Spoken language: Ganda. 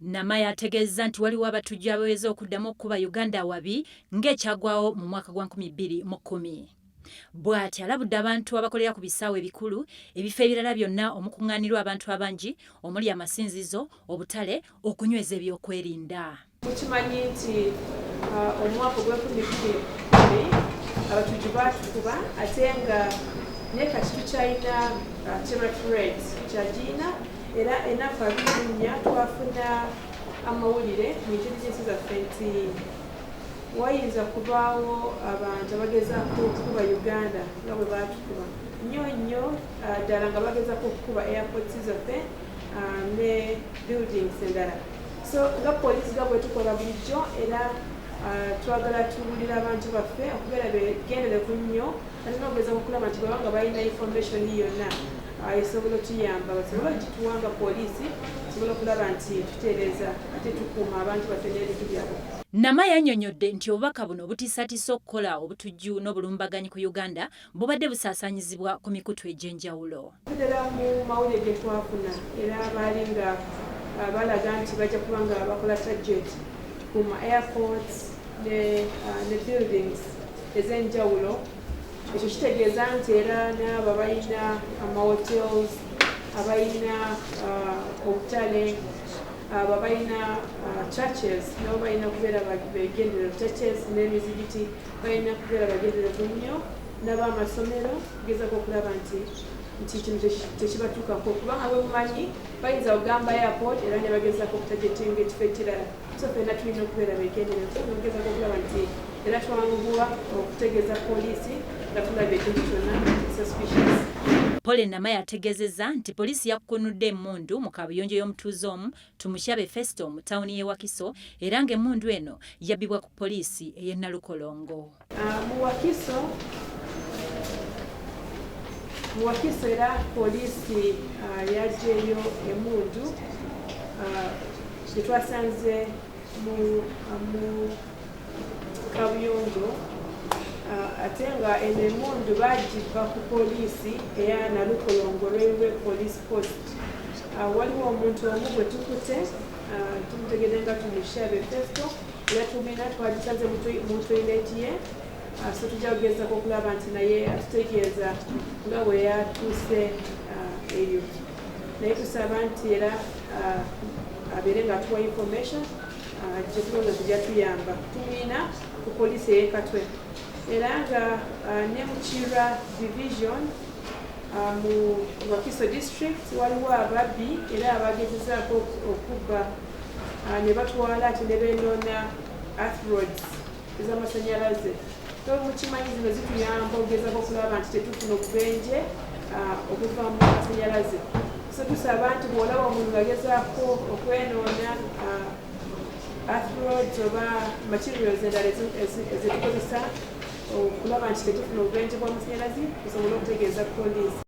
Namaya ategeeza nti waliwo abatujju abaweza okuddamu okukuba Uganda wabi ng'ekyagwawo mu mwaka gwa 2010. Bw'ati alabudde abantu abakolera ku bisaawe ebikulu, ebifo ebirala byonna omukuŋŋaanirwa abantu abangi, omuli amasinzizo, obutale, okunyweza ebyokwerinda. Mukimanyi nti omwaka gwa 2010 abatujju baatukuba ate nga ne kati tukyalina terrorist rate kyagiina era ennaku abiri twafuna amawulire mu intelligence zaffe nti wayinza kubaawo abantu abagezaako okukuba Uganda nga bwe baatukuba nnyo ddala nga bagezaako okukuba airports zaffe ne buildings endala. So nga poliisi nga bwe tukola bulijjo era twagala tuwulira abantu baffe okubeera begenderevu nnyo ate n'okugezaako okulaba nti baba nga balina information yonna esobola otuyamba basobola gituwanga poliisi tusobola okulaba nti tutereeza ate tukuuma abantu baffe n'ebintu byabwe. Namaya annyonnyodde nti obubaka buno obutiisatiisa okukola obutujju n'obulumbaganyi ku Uganda bubadde busaasaanyizibwa ku mikutu egy'enjawulo. Tuddala mu mawulire ge twafuna era baali nga balaga nti bajja kuba nga bakola target ku ma airports ne buildings ez'enjawulo. Ekyo kitegeeza nti era n'abo abalina amahotels, abalina obutale, abalina churches nabo balina okubeera begenderevu, churches n'emizigiti balina okubeera bagenderevu nnyo, n'ab'amasomero kugezaako okulaba nti kino tekibatuukako kubanga bwe mumanyi bayinza okugamba airport era ne bagezaako okutagetinga ekifo ekirala. So ffenna tulina okubeera begenderevu n'okugezaako okulaba nti era twanguwa okutegeeza poliisi nga tulaba ekintu kyonna suspicious. Paul Namaya ategeezezza nti poliisi yakkunudde emmundu mu kaabuyonjo y'omutuuze omu Tumushabe Festo mu ttawuni y'e Wakiso era ng'emmundu eno yabbibwa ku poliisi ey'e Nalukolongo. Mu Wakiso era poliisi yaggyeyo emmundu gyetwasanze mu kaabuyonjo ate nga eno emmundu baagibba ku poliisi eya Nalukolongo Railway Police Post. Waliwo omuntu omu gwe tukutte tumutegedde nga Tumushabe Festo era tumina twagisanze mu toilet ye. So tujja kugezaako okulaba nti naye atutegeeza nga bwe yatuuse eyo. Naye tusaba nti era abeere nga atuwa information gye tulowooza tujja tuyamba. Tumina ku poliisi ey'e Katwe era nga ne mu Kirwa Division mu Wakiso District waliwo ababbi era abagezezaako okubba ne batwala ate ne beenoona earth rods ez'amasannyalaze. Mukimanyi zino zituyamba okugezaako okulaba nti tetufuna obubenje okuva mu masannyalaze. So tusaba nti bw'olaba omuntu ng'agezaako okwenoona earth rods oba materials endala ezetukozesa okulaba nti tetufuna obubenje bw'amasannyalaze tusobole okutegeeza poliisi.